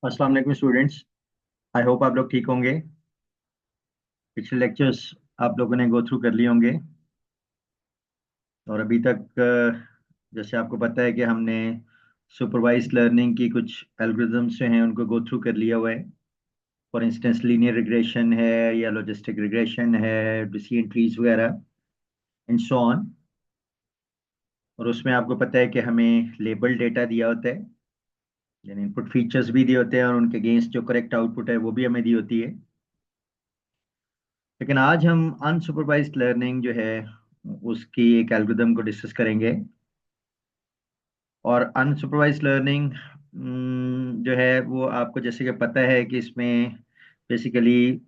अस्सलाम वालेकुम students. I hope आप लोग ठीक होंगे। पिछले लेक्चर्स आप लोगों ने गो थ्रू कर लिए होंगे और अभी तक जैसे आपको पता है कि हमने सुपरवाइज्ड लर्निंग की कुछ एल्गोरिथम्स जो हैं उनको गो थ्रू कर लिया हुआ है। फॉर इंस्टेंस लीनियर रिग्रेशन है या लॉजिस्टिक रिग्रेशन है, डिसीजन ट्रीज वगैरह एंड सो ऑन। और उसमें आपको पता है कि हमें लेबल डेटा दिया होता है, यानी इनपुट फीचर्स भी दिए होते हैं और उनके अगेंस्ट जो करेक्ट आउटपुट है वो भी हमें दी होती है। लेकिन आज हम अनसुपरवाइज्ड लर्निंग जो है उसकी एक एल्गोरिदम को डिस्कस करेंगे। और अनसुपरवाइज्ड लर्निंग जो है वो आपको जैसे कि पता है कि इसमें बेसिकली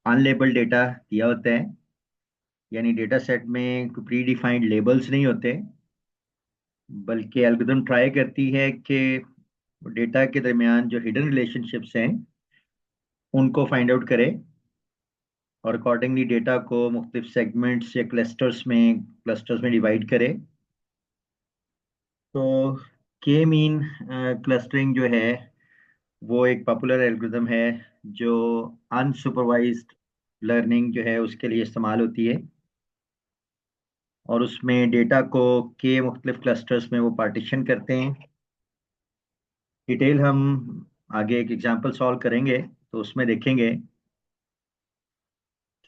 अनलेबल्ड डेटा दिया होता है, यानी डेटा सेट में कोई प्री डिफाइंड लेबल्स नहीं होते, बल्कि एल्गोरिदम ट्राई करती है कि डेटा के दरमियान जो हिडन रिलेशनशिप्स हैं उनको फाइंड आउट करे और अकॉर्डिंगली डेटा को मुख्तलिफ सेगमेंट्स या क्लस्टर्स में डिवाइड करे। तो के मीन क्लस्टरिंग जो है वो एक पॉपुलर एल्गोरिदम है जो अनसुपरवाइज्ड लर्निंग जो है उसके लिए इस्तेमाल होती है। और उसमें डेटा को के मुख्तलिफ क्लस्टर्स में वो पार्टीशन करते हैं। डिटेल हम आगे एक एग्जांपल सॉल्व करेंगे तो उसमें देखेंगे।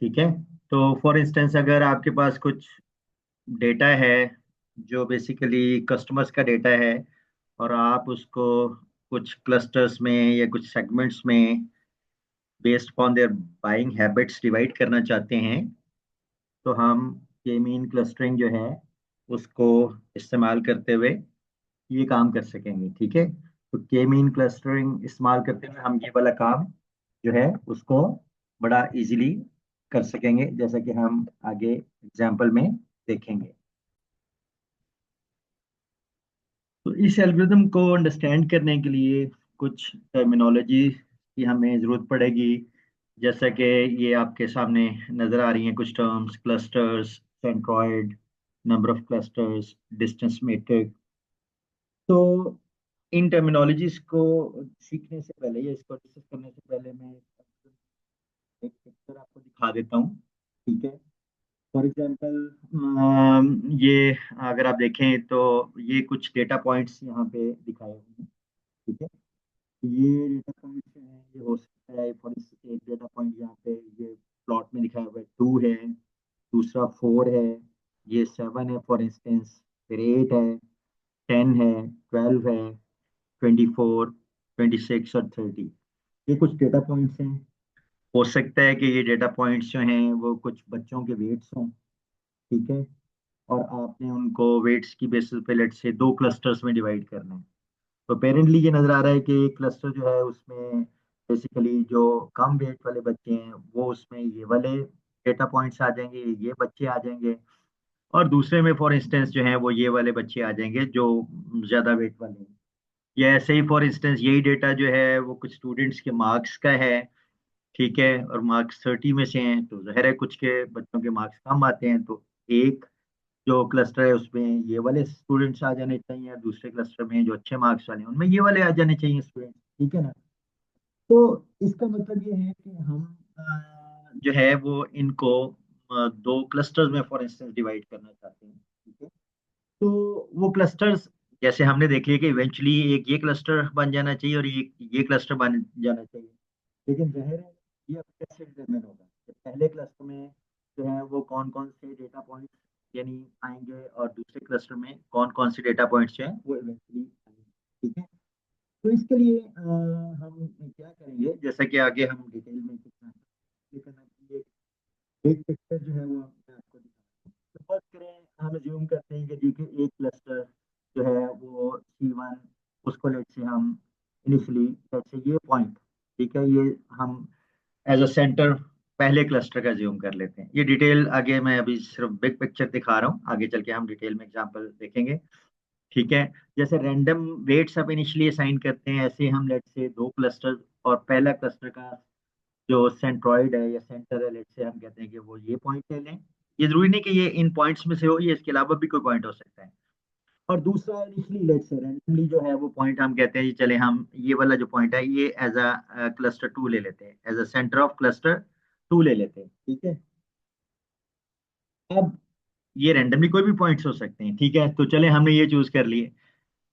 ठीक है। तो फॉर इंस्टेंस अगर आपके पास कुछ डेटा है जो बेसिकली कस्टमर्स का डेटा है और आप उसको कुछ क्लस्टर्स में या कुछ सेगमेंट्स में based upon their buying habits divide करना चाहते हैं, तो हम के मीन क्लस्टरिंग जो है उसको इस्तेमाल करते हुए ये काम कर सकेंगे। ठीक है। तो के मीन क्लस्टरिंग इस्तेमाल करते हुए हम ये वाला काम जो है उसको बड़ा इजीली कर सकेंगे, जैसा कि हम आगे एग्जाम्पल में देखेंगे। तो इस एल्गोरिथम को अंडरस्टैंड करने के लिए कुछ टर्मिनोलॉजी की हमें ज़रूरत पड़ेगी। जैसा कि ये आपके सामने नज़र आ रही हैं कुछ terms: clusters, centroid, number of clusters, distance metric. तो इन टर्मिनोलॉजीज को सीखने से पहले या इसको डिस्कस करने से पहले मैं एक पिक्चर आपको दिखा देता हूँ। ठीक है। फॉर एग्जांपल ये अगर आप देखें तो ये कुछ डेटा पॉइंट्स यहाँ पे दिखाए हुए हैं। ठीक है। ये डेटा पॉइंट्स हैं, ये हो सकता है फॉर एक डेटा पॉइंट यहाँ पे ये प्लॉट में दिखाया हुआ है 2 है, दूसरा 4 है, ये 7 है फॉर इंस्टेंस, फिर 8 है, 10 है, 12 है, 24, 26 और 30। ये कुछ डेटा पॉइंट्स हैं। हो सकता है कि ये डेटा पॉइंट्स जो हैं वो कुछ बच्चों के वेट्स हों। ठीक है। और आपने उनको वेट्स की बेसिस पे लेट से दो क्लस्टर्स में डिवाइड करना है। तो अपेरेंटली ये नजर आ रहा है कि एक क्लस्टर जो है उसमें बेसिकली जो कम वेट वाले बच्चे हैं वो उसमें ये वाले डेटा पॉइंट्स आ जाएंगे, ये बच्चे आ जाएंगे। और दूसरे में फॉर इंस्टेंस जो है वो ये वाले बच्चे आ जाएंगे जो ज्यादा वेट वाले हैं। या ऐसे ही फॉर इंस्टेंस यही डेटा जो है वो कुछ स्टूडेंट्स के मार्क्स का है। ठीक है। और मार्क्स 30 में से हैं तो जाहिर है कुछ के बच्चों के मार्क्स कम आते हैं, तो एक जो क्लस्टर है उसमें ये वाले स्टूडेंट्स आ जाने चाहिए और दूसरे क्लस्टर में जो अच्छे मार्क्स वाले हैं उनमें ये वाले आ जाने चाहिए स्टूडेंट्स। ठीक है ना। तो इसका मतलब ये है कि हम जो है वो इनको दो क्लस्टर्स में फॉर इंस्टेंस डिवाइड करना चाहते हैं। ठीक है। तो वो क्लस्टर्स जैसे हमने देख लिया कि इवेंचुअली एक ये क्लस्टर बन जाना चाहिए और ये क्लस्टर बन जाना चाहिए। लेकिन जाहिर है ये अब कैसे डिटरमिन होगा कि पहले क्लस्टर में जो है वो कौन कौन से डेटा पॉइंट्स यानी आएंगे और दूसरे क्लस्टर में कौन कौन से डेटा पॉइंट्स जो है वो इवेंचुअली आएंगे। ठीक है। तो इसके लिए हम क्या करेंगे, जैसा कि आगे हम डिटेल में ये करना चाहिए। एक पिक्चर जो है वो मैं आपको दिखाऊंगा। तो फर्स्ट करें, हम ज्यूम करते हैं कि जी के एक क्लस्टर जो है वो C1, उसको लेट से हम इनिशियली लेट से ये पॉइंट, ठीक है, ये हम एज अ सेंटर पहले क्लस्टर का ज्यूम कर लेते हैं। ये डिटेल आगे मैं अभी सिर्फ बिग पिक्चर दिखा रहा हूँ, आगे चल के हम डिटेल में एग्जांपल देखेंगे। ठीक है। जैसे रैंडम वेट्स आप इनिशियली असाइन करते हैं, ऐसे हम लेट से दो क्लस्टर और पहला क्लस्टर का जो सेंट्रॉइड है या सेंटर है लेट से हम कहते हैं कि वो ये पॉइंट ले लें। ये जरूरी नहीं कि ये इन पॉइंट्स में से हो, ये इसके अलावा भी कोई पॉइंट हो सकता है। और दूसरा इनिशियली लेट्स से रैंडमली जो है वो पॉइंट हम कहते हैं जी, चले हम ये वाला जो पॉइंट है ये एज अ क्लस्टर टू ले लेते हैं, as a centre of cluster two ले लेते हैं, ठीक है। अब ये रैंडमली कोई भी पॉइंट्स हो सकते हैं, ठीक है, तो चले हमने ये चूज कर लिए।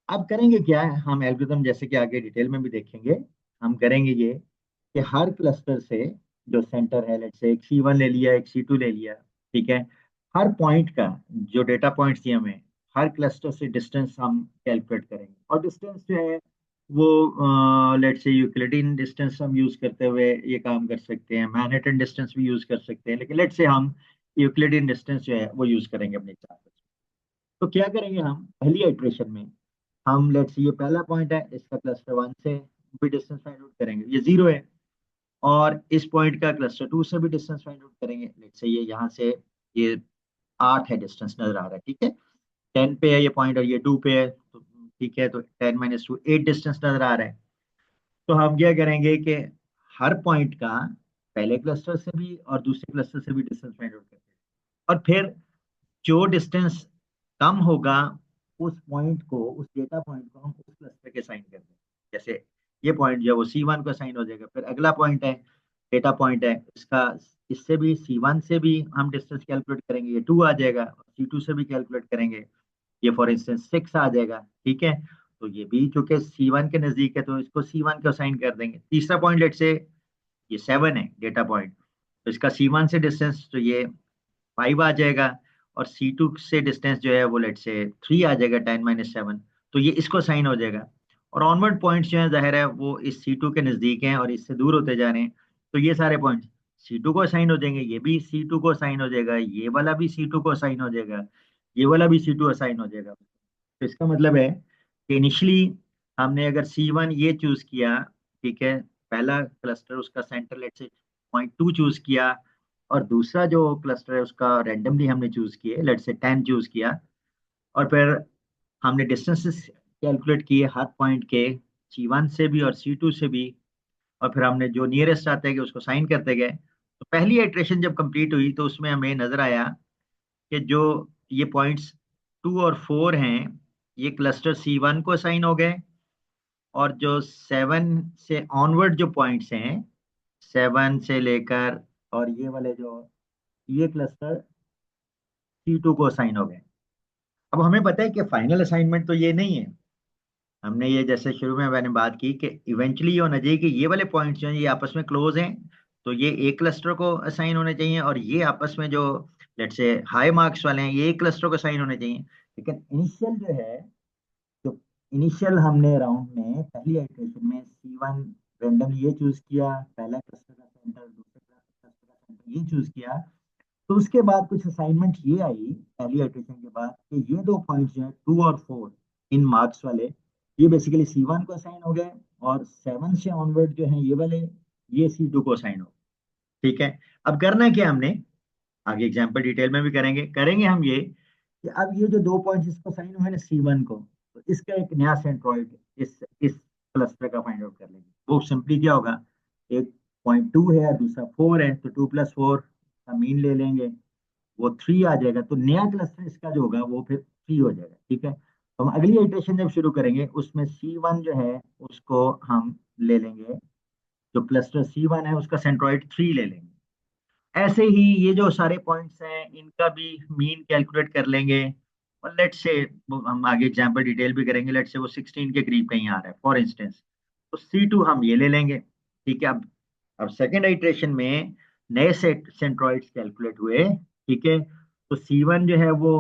अब करेंगे क्या है, हम एल्गोरिथम जैसे कि आगे डिटेल में भी देखेंगे, हम करेंगे ये कि हर क्लस्टर से जो सेंटर है, लेट्स से एक C1 ले लिया, एक C2 ले लिया, ठीक है, हर पॉइंट का जो डेटा पॉइंट्स दिए हमें, हर क्लस्टर से डिस्टेंस हम कैलकुलेट करेंगे। और डिस्टेंस जो है वो लेट्स से यूक्लिडियन डिस्टेंस हम यूज करते हुए ये काम कर सकते हैं, मैनहट्टन डिस्टेंस भी यूज कर सकते हैं, लेकिन लेट्स से हम यूक्लिडियन डिस्टेंस जो है वो यूज करेंगे अपने हिसाब से। तो क्या करेंगे हम पहली इटरेशन में, हम लेट्स ये पहला पॉइंट है, इसका क्लस्टर वन से भी डिस्टेंस फाइंड आउट करेंगे, ये 0 है। और इस पॉइंट का क्लस्टर टू से भी डिस्टेंस फाइंड आउट करेंगे, लेट्स से ये यहाँ से ये 8 है डिस्टेंस नजर आ रहा है, ठीक है, 10 पे है ये पॉइंट और ये 2 पे है, तो ठीक है, तो 10 माइनस टू 8 डिस्टेंस नजर आ रहा है। तो हम क्या करेंगे कि हर पॉइंट का पहले क्लस्टर से भी और दूसरे क्लस्टर से भी डिस्टेंस फाइंड आउट करेंगे। और फिर जो डिस्टेंस कम होगा उस पॉइंट को, उस डेटा पॉइंट को हम उस क्लस्टर के साइन कर देंगे। जैसे ये पॉइंट जो है वो C1 को साइन हो जाएगा, फिर अगला पॉइंट है, डेटा पॉइंट है इसका, इससे भी C1 से भी हम डिस्टेंस कैलकुलेट करेंगे, ये 2 आ जाएगा, C2 से भी कैलकुलेट करेंगे, ये फॉर इंस्टेंस 6 आ जाएगा, ठीक है। तो ये भी चूंकि C1 के नजदीक है तो इसको C1 को साइन कर देंगे। तीसरा पॉइंट लेट से ये 7 है डेटा पॉइंट, तो इसका C1 से डिस्टेंस तो ये 5 आ जाएगा, और C2 से डिस्टेंस जो है वो लेट से 3 आ जाएगा, 10 - 7, तो ये इसको साइन हो जाएगा। और ऑनवर्ड पॉइंट्स जो है जाहिर है वो इस C2 के नजदीक हैं और इससे दूर होते जा रहे हैं, तो ये सारे पॉइंट्स C2 को साइन हो जाएंगे, ये भी C2 को साइन हो जाएगा, ये वाला भी C2 को साइन हो जाएगा, ये वाला भी C2 को साइन हो जाएगा। तो इसका मतलब है कि इनिशियली हमने अगर C1 ये चूज किया, ठीक है, पहला क्लस्टर उसका सेंटर लेट से पॉइंट 2 चूज किया, और दूसरा जो क्लस्टर है उसका रैंडमली हमने चूज किए, लेट से 10 चूज किया, और फिर हमने डिस्टेंसेस कैलकुलेट किए हर पॉइंट के, C1 से भी और C2 से भी, और फिर हमने जो नियरेस्ट आते गए उसको साइन करते गए। तो पहली इटरेशन जब कंप्लीट हुई तो उसमें हमें नजर आया कि जो ये पॉइंट्स 2 और 4 हैं ये क्लस्टर C1 को साइन हो गए, और जो 7 से ऑनवर्ड जो पॉइंट्स हैं, 7 से लेकर और ये वाले जो ये क्लस्टर C2 को साइन हो गए। अब हमें पता है कि फाइनल असाइनमेंट तो ये नहीं है, हमने ये जैसे शुरू में मैंने बात की कि इवेंचुअली ये होना चाहिए कि ये वाले पॉइंट्स जो हैं ये आपस में क्लोज हैं, तो ये एक क्लस्टर को असाइन होने चाहिए, और ये आपस में जो लेट्स से हाई मार्क्स वाले हैं ये एक क्लस्टर को असाइन होने चाहिए। लेकिन इनिशियल जो है, जो इनिशियल हमने राउंड में पहली इटरेशन में C1 रेंडमली ये चूज किया, पहला क्लस्टर का सेंटर, दूसरे क्लस्टर का सेंटर ये चूज किया, तो उसके बाद कुछ असाइनमेंट ये आई पहली इटरेशन के बाद कि ये दो पॉइंट्स जो है 2 और 4 इन मार्क्स वाले, ये बेसिकली C1 को असाइन हो गए, और 7 से ऑनवर्ड जो है ये वाले ये C2 को असाइन हो, ठीक है। अब करना क्या हमने, आगे एग्जाम्पल डिटेल में भी करेंगे, करेंगे हम ये कि अब ये जो दो पॉइंट्स इसको साइन हुए ना C1 को, तो इसका एक नया सेंट्रोइड इस क्लस्टर का फाइंड आउट कर लेंगे। वो सिंपली क्या होगा, एक पॉइंट 2 है दूसरा 4 है, तो 2 + 4 का मीन ले लेंगे, वो 3 आ जाएगा, तो नया क्लस्टर इसका जो होगा वो फिर 3 हो जाएगा, ठीक है। तो हम अगली इटरेशन जब शुरू करेंगे उसमें C1 जो है उसको हम ले लेंगे, जो क्लस्टर C1 है उसका सेंट्रोइड 3 ले लेंगे। ऐसे ही ये जो सारे पॉइंट्स हैं इनका भी मीन कैलकुलेट कर लेंगे, और लेट्स से हम आगे एग्जांपल डिटेल भी करेंगे, लेट्स से वो 16 के करीब कहीं आ रहा है फॉर इंस्टेंस, तो C2 हम ये ले लेंगे, ठीक है। अब सेकेंड आइट्रेशन में नए सेट सेंट्रोइड्स कैलकुलेट हुए, ठीक है, तो C1 जो है वो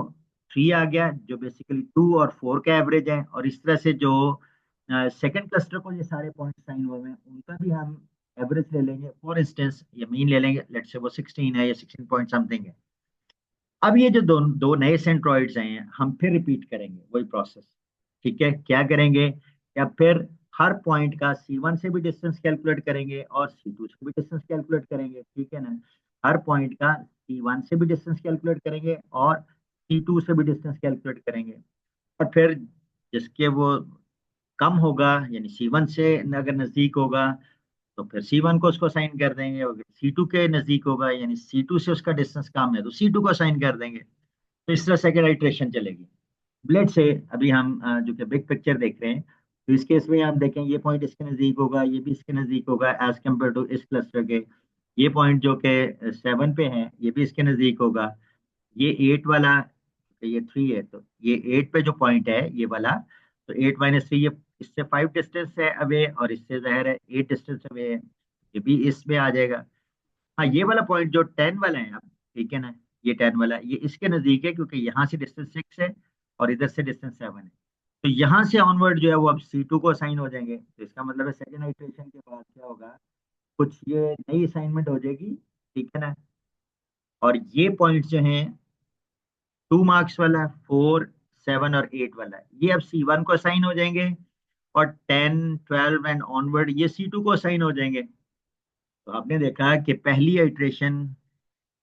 3 आ गया, जो बेसिकली 2 और 4 का एवरेज है, और इस तरह से जो सेकंड क्लस्टर को ये सारे पॉइंट साइन हुए हैं उनका भी हम एवरेज ले लेंगे, फॉर इंस्टेंस ये मीन ले लेंगे, लेट्स से वो 16 है या 16 पॉइंट समथिंग है। अब ये जो दो दो नए सेंट्रोइड्स हैं हम फिर रिपीट करेंगे वही प्रोसेस, ठीक है। क्या करेंगे, या फिर हर पॉइंट का C1 से भी डिस्टेंस कैलकुलेट करेंगे और C2 से भी डिस्टेंस कैलकुलेट करेंगे, ठीक है ना। हर पॉइंट का C1 से भी डिस्टेंस कैलकुलेट करेंगे और C2 से भी डिस्टेंस कैलकुलेट करेंगे, और फिर जिसके वो कम होगा यानी C1 से अगर नजदीक होगा तो फिर C1 को उसको साइन कर देंगे, और C2 के नजदीक होगा यानी C2 से उसका डिस्टेंस कम है तो C2 को साइन कर देंगे। तो इस तरह सेकेंड आइट्रेशन चलेगी। लेट से अभी हम जो कि बिग पिक्चर देख रहे हैं, तो इस केस में आप देखें ये पॉइंट इसके नज़दीक होगा, ये भी इसके नज़दीक होगा एज कम्पेयर टू इस क्लस्टर के। ये पॉइंट जो कि 7 पे है ये भी इसके नज़दीक होगा। ये 8 वाला, तो ये 3 है, तो ये 8 पे जो पॉइंट है ये वाला, तो 8 - 3 ये इससे 5 डिस्टेंस है अवे, और इससे ज़ाहिर है 8 डिस्टेंस अवे है, ये भी इसमें आ जाएगा। हाँ, ये वाला पॉइंट जो 10 वाला है आप, ठीक है ना, ये 10 वाला ये इसके नज़दीक है क्योंकि यहाँ से डिस्टेंस 6 है और इधर से डिस्टेंस 7 है। तो यहाँ से ऑनवर्ड जो है वो अब C2 को असाइन हो जाएंगे, तो इसका मतलब है सेकेंड आइट्रेशन के बाद क्या होगा, कुछ ये नई असाइनमेंट हो जाएगी, ठीक है ना। और ये पॉइंट जो हैं 2 मार्क्स वाला, 4, 7 और 8 वाला, ये अब C1 को असाइन हो जाएंगे, और 10, 12 एंड ऑनवर्ड ये C2 को असाइन हो जाएंगे। तो आपने देखा कि पहली आइट्रेशन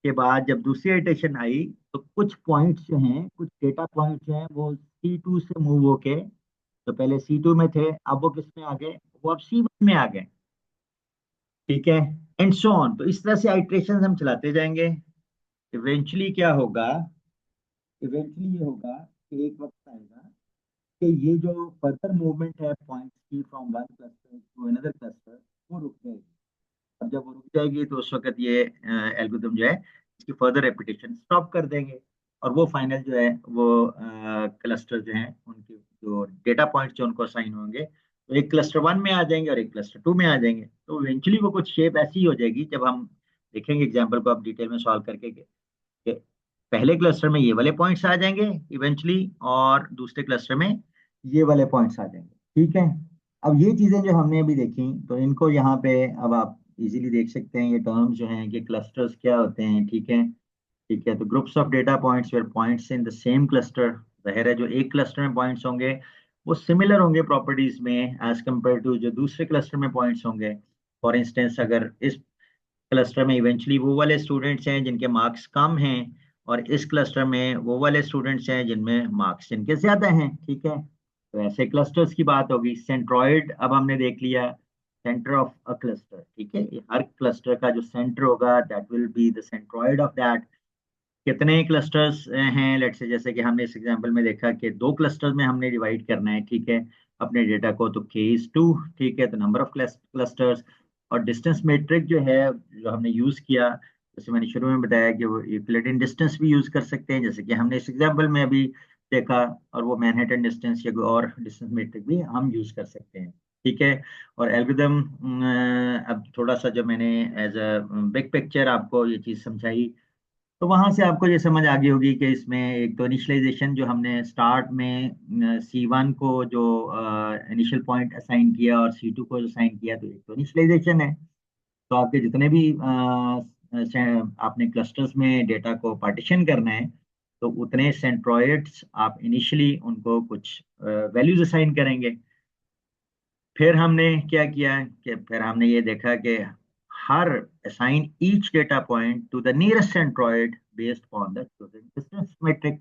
के बाद जब दूसरी इटरेशन आई, तो कुछ पॉइंट्स जो हैं, कुछ डेटा पॉइंट्स जो हैं वो C2 से मूव होके, तो पहले C2 में थे, अब वो किस में आ गए, वो अब C1 में आ गए, ठीक है। एंड सो ऑन, तो इस तरह से आइट्रेशन हम चलाते जाएंगे। इवेंचुअली क्या होगा, इवेंचुअली ये होगा कि एक वक्त आएगा कि ये जो फर्दर मूवमेंट है पॉइंट्स की from one cluster to another cluster, वो रुक जाएगी। अब जब वो रुक जाएगी तो उस वक्त ये एल्गोरिथम जो है इसकी फर्दर रेपिटेशन स्टॉप कर देंगे, और वो फाइनल जो है वो क्लस्टर जो है उनके जो डेटा पॉइंट्स जो उनको असाइन होंगे, तो एक क्लस्टर 1 में आ जाएंगे और एक क्लस्टर 2 में आ जाएंगे। तो इवेंचुअली वो कुछ शेप ऐसी हो जाएगी, जब हम देखेंगे एग्जाम्पल को आप डिटेल में सॉल्व करके, कि पहले क्लस्टर में ये वाले पॉइंट्स आ जाएंगे इवेंचुअली, और दूसरे क्लस्टर में ये वाले पॉइंट्स आ जाएंगे, ठीक है। अब ये चीजें जो हमने अभी देखी, तो इनको यहाँ पे अब आप इजीली देख सकते हैं, ये टर्म्स जो हैं कि क्लस्टर्स क्या होते हैं, ठीक है। ठीक है, तो groups of data points where points in the same cluster, जाहिर है जो एक क्लस्टर में पॉइंट्स होंगे वो सिमिलर होंगे प्रॉपर्टीज में एज कम्पेयर टू जो दूसरे क्लस्टर में पॉइंट्स होंगे। फॉर इंस्टेंस अगर इस क्लस्टर में इवेंचुअली वो वाले स्टूडेंट्स हैं जिनके मार्क्स कम हैं, और इस क्लस्टर में वो वाले स्टूडेंट्स हैं जिनमें मार्क्स जिनके ज्यादा हैं, ठीक है। तो ऐसे क्लस्टर्स की बात होगी। सेंट्रॉइड अब हमने देख लिया, सेंटर ऑफ अ क्लस्टर, ठीक है, ये हर क्लस्टर का जो सेंटर होगा that will be the centroid of that. कितने क्लस्टर्स हैं, लेट से जैसे कि हमने इस एग्जांपल में देखा कि 2 क्लस्टर्स में हमने डिवाइड करना है, ठीक है, अपने डेटा को, तो K is 2, ठीक है, तो नंबर ऑफ क्लस्टर्स। और डिस्टेंस मेट्रिक जो है जो हमने यूज किया, जैसे मैंने शुरू में बताया कि वो यूक्लिडियन डिस्टेंस भी यूज कर सकते हैं, जैसे कि हमने इस एग्जांपल में अभी देखा, और वो मैनहट्टन डिस्टेंस या कोई और डिस्टेंस मेट्रिक भी हम यूज कर सकते हैं, ठीक है। और एल्गोरिथम, अब थोड़ा सा जो मैंने एज अ बिग पिक्चर आपको ये चीज समझाई, तो वहां से आपको ये समझ आ गई होगी कि इसमें एक तो इनिशियलाइजेशन जो हमने स्टार्ट में C1 को जो इनिशियल पॉइंट असाइन किया और C2 को असाइन किया, तो एक तो इनिशियलाइजेशन है। तो आपके जितने भी आपने क्लस्टर्स में डेटा को पार्टीशन करना है, तो उतने सेंट्रोइड्स आप इनिशियली उनको कुछ वैल्यूज असाइन करेंगे। फिर हमने क्या किया कि फिर हमने ये देखा कि हर assign each data point to the nearest centroid based on the chosen distance metric,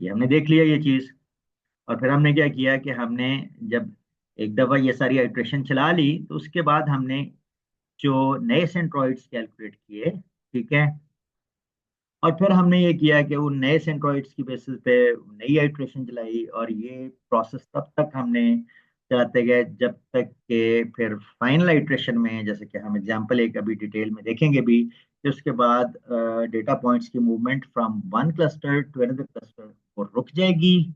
ये हमने देख लिया ये चीज। और फिर हमने क्या किया कि हमने जब एक दफा ये सारी आइट्रेशन चला ली, तो उसके बाद हमने जो नए सेंट्रोइड्स कैलकुलेट किए, ठीक है, और फिर हमने ये किया कि उन नए सेंट्रोइड्स की बेसिस पे नई आइट्रेशन चलाई, और ये प्रोसेस तब तक हमने चलाते गए जब तक कि फिर फाइनल आइट्रेशन में, जैसे कि हम एग्जांपल एक अभी डिटेल में देखेंगे भी, कि उसके बाद डेटा पॉइंट्स की movement from one cluster to another cluster वो रुक जाएगी,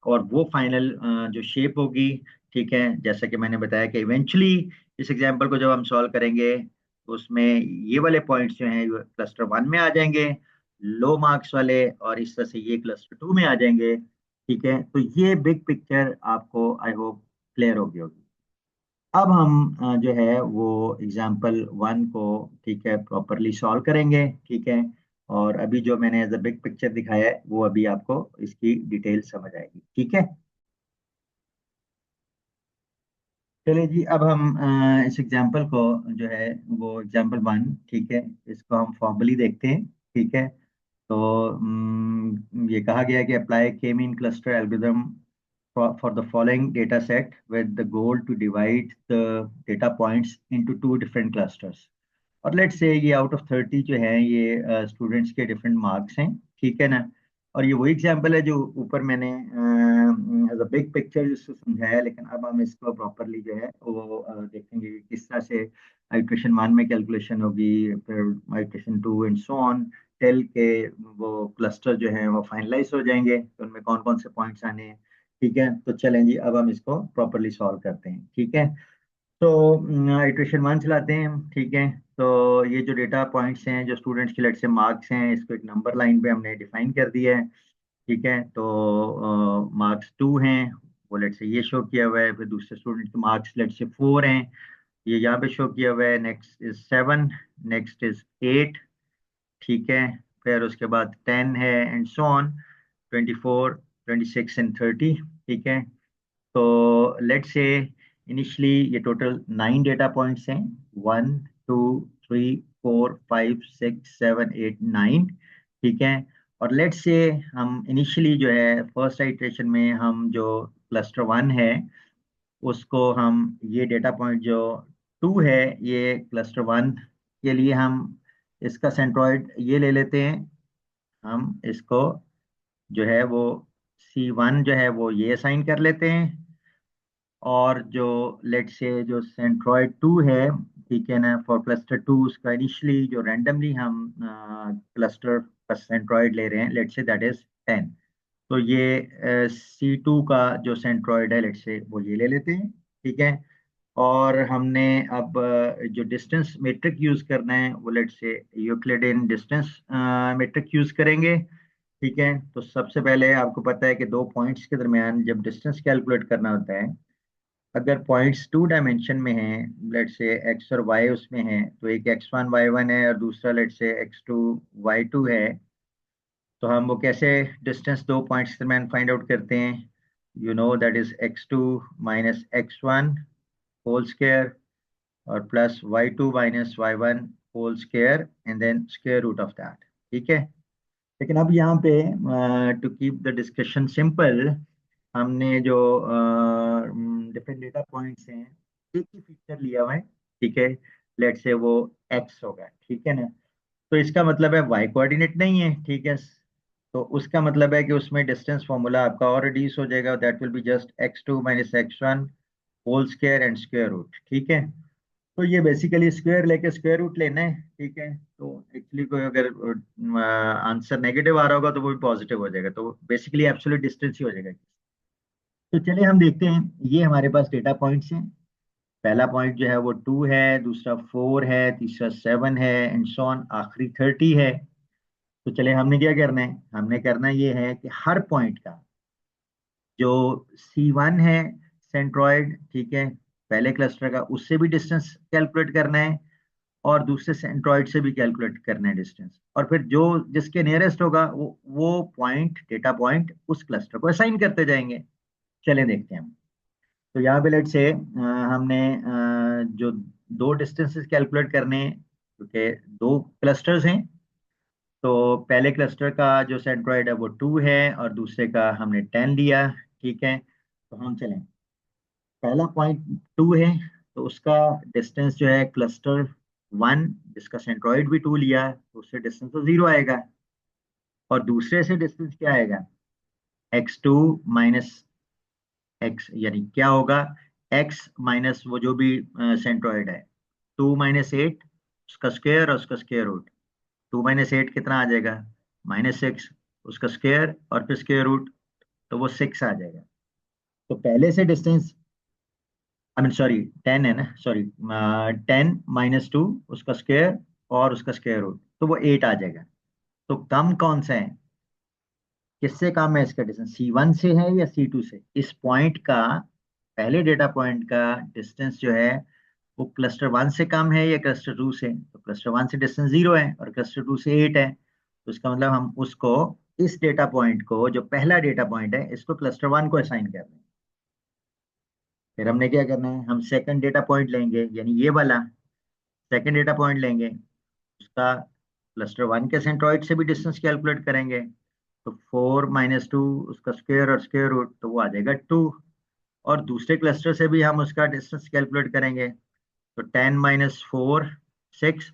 और वो फाइनल जो शेप होगी, ठीक है, जैसा कि मैंने बताया कि इवेंचुअली इस एग्जांपल को जब हम सॉल्व करेंगे, तो उसमें ये वाले पॉइंट्स जो हैं क्लस्टर 1 में आ जाएंगे, लो मार्क्स वाले, और इस तरह से ये क्लस्टर 2 में आ जाएंगे, ठीक है। तो ये बिग पिक्चर आपको आई होप क्लियर हो गई होगी। अब हम जो है वो एग्जाम्पल 1 को, ठीक है, प्रॉपरली सॉल्व करेंगे, ठीक है। और अभी जो मैंने एज अ बिग पिक्चर दिखाया है वो अभी आपको इसकी डिटेल समझ आएगी, ठीक है। चलिए जी, अब हम इस एग्जाम्पल को जो है वो एग्जाम्पल 1, ठीक है, इसको हम फॉर्मली देखते हैं, ठीक है। तो ये कहा गया है कि अप्लाई के mean cluster algorithm for the following data set with the goal to divide the data points into 2 different clusters। और लेट्स से ये आउट ऑफ 30 जो है ये स्टूडेंट्स के डिफरेंट मार्क्स हैं, ठीक है ना। और ये वही एग्जांपल है जो ऊपर मैंने एज अ बिग पिक्चर जिसको समझाया, लेकिन अब हम इसको प्रॉपरली जो है वो देखेंगे कि किस तरह से आइट्रेशन 1 में कैलकुलेशन होगी, फिर iteration 2 and so on, till के वो क्लस्टर जो है वो फाइनलाइज हो जाएंगे, तो उनमें कौन कौन से पॉइंट्स आने हैं। ठीक है, तो चलें जी, अब हम इसको प्रॉपरली सॉल्व करते हैं। ठीक है, तो इटरेशन 1 चलाते हैं हम। ठीक है, तो ये जो डेटा पॉइंट्स हैं जो स्टूडेंट्स के लेट से मार्क्स हैं, इसको एक नंबर लाइन पे हमने डिफाइन कर दिया है। ठीक है, तो मार्क्स 2 हैं, वो लेट से ये शो किया हुआ है। फिर दूसरे स्टूडेंट के मार्क्स लेट से 4 हैं, ये यहाँ पे शो किया हुआ है। Next is 7, next is 8। ठीक है, फिर उसके बाद 10 है एंड सो ऑन, 24, 26 एंड 30। ठीक है, तो लेट्स से इनिशियली ये टोटल 9 डेटा पॉइंट्स हैं, 1 2 3 4 5 6 7 8 9। ठीक है, और लेट्स से हम इनिशियली जो है फर्स्ट आइट्रेशन में हम जो क्लस्टर 1 है उसको हम, ये डेटा पॉइंट जो 2 है, ये क्लस्टर 1 के लिए हम इसका सेंट्रॉइड ये ले लेते हैं। हम इसको जो है वो C1 जो है वो ये असाइन कर लेते हैं, और जो लेट से जो सेंट्रॉइड 2 है, ठीक है ना, फॉर क्लस्टर 2 उसका इनिशियली जो रैंडमली हम क्लस्टर का सेंट्रॉइड ले रहे हैं, लेट से दैट इज 10। तो ये C2 का जो सेंट्रॉइड है लेट से वो ये ले लेते हैं। ठीक है, और हमने अब जो डिस्टेंस मेट्रिक यूज करना है वो लेट से यूक्लिडियन डिस्टेंस मेट्रिक यूज करेंगे। ठीक है, तो सबसे पहले आपको पता है कि दो पॉइंट्स के दरमियान जब डिस्टेंस कैलकुलेट करना होता है, अगर पॉइंट्स 2 डायमेंशन में हैं, लेट से एक्स और वाई उसमें हैं, तो एक x1 y1 है और दूसरा लेट से x2 y2 है, तो हम वो कैसे डिस्टेंस दो पॉइंट्स के दरमियान फाइंड आउट करते हैं? You know that is x2 - x1 whole square और plus y2 - y1 whole square and then square root of that. ठीक है, लेकिन अब यहाँ पे to keep the discussion simple, हमने जो डिफरेंट डेटा पॉइंट्स हैं एक ही फीचर लिया हुआ है। ठीक है, लेट से वो एक्स होगा। ठीक है ना, तो इसका मतलब है वाई कोऑर्डिनेट नहीं है। ठीक है, तो उसका मतलब है कि उसमें डिस्टेंस फॉर्मूला आपका और रिड्यूस हो जाएगा, that will be just x2 - x1 whole square and square root. ठीक है, तो ये बेसिकली स्क्वायर लेके स्क्वायर रूट लेना है। ठीक है, तो एक्चुअली कोई अगर आंसर नेगेटिव आ रहा होगा तो वो भी पॉजिटिव हो जाएगा, तो बेसिकली एब्सोल्यूट डिस्टेंस ही हो जाएगा। तो चलिए हम देखते हैं, ये हमारे पास डेटा पॉइंट्स हैं। पहला पॉइंट जो है वो 2 है, दूसरा 4 है, तीसरा 7 है एंड सो ऑन, आखिरी 30 है। तो चलिए हमने क्या करना है, हमने करना ये है कि हर पॉइंट का जो C1 है सेंट्रॉइड, ठीक है, पहले क्लस्टर का, उससे भी डिस्टेंस कैलकुलेट करना है, और दूसरे सेंट्रॉइड से भी कैलकुलेट करना है डिस्टेंस, और फिर जो जिसके नियरेस्ट होगा वो पॉइंट, डेटा पॉइंट उस क्लस्टर को असाइन करते जाएंगे। चलें देखते हैं हम। तो यहाँ पे लेट से हमने जो दो डिस्टेंसेस कैलकुलेट करने हैं, क्योंकि दो क्लस्टर्स हैं, तो पहले क्लस्टर का जो सेंट्रॉइड है वो 2 है और दूसरे का हमने 10 लिया। ठीक है, तो हम चलें, पहला पॉइंट 2 है, तो उसका डिस्टेंस जो है क्लस्टर 1, जिसका सेंट्रॉइड भी 2 लिया, तो उससे डिस्टेंस तो 0 आएगा, और दूसरे से डिस्टेंस क्या आएगा? x2 - x, यानी क्या होगा, x माइनस वो जो भी सेंट्रॉइड है, 2 - 8 उसका स्क्वायर और उसका स्क्वायर रूट। 2 - 8 कितना आ जाएगा? -6, उसका स्क्वायर और फिर स्क्वायर रूट, तो वो 6 आ जाएगा। तो पहले से डिस्टेंस, आई मीन सॉरी 10 है ना, सॉरी, 10 - 2 उसका स्क्वायर और उसका स्क्वायर रूट, तो वो 8 आ जाएगा। तो कम कौन सा है, किससे कम है इसका डिस्टेंस, C1 से है या C2 से? इस पॉइंट का, पहले डेटा पॉइंट का डिस्टेंस जो है वो क्लस्टर 1 से कम है या क्लस्टर 2 से? तो क्लस्टर 1 से डिस्टेंस 0 है और क्लस्टर 2 से 8 है, तो इसका मतलब हम उसको, इस डेटा पॉइंट को, जो पहला डेटा पॉइंट है, इसको क्लस्टर 1 को असाइन कर रहे हैं। फिर हमने क्या करना है, हम सेकंड डेटा पॉइंट लेंगे, यानी ये वाला सेकंड डेटा पॉइंट लेंगे, उसका क्लस्टर 1 के सेंट्रॉइड से भी डिस्टेंस कैलकुलेट करेंगे, तो 4 - 2 उसका स्क्वायर और स्क्वायर रूट, तो वो आ जाएगा 2, और दूसरे क्लस्टर से भी हम उसका डिस्टेंस कैलकुलेट करेंगे, तो 10 - 4 6,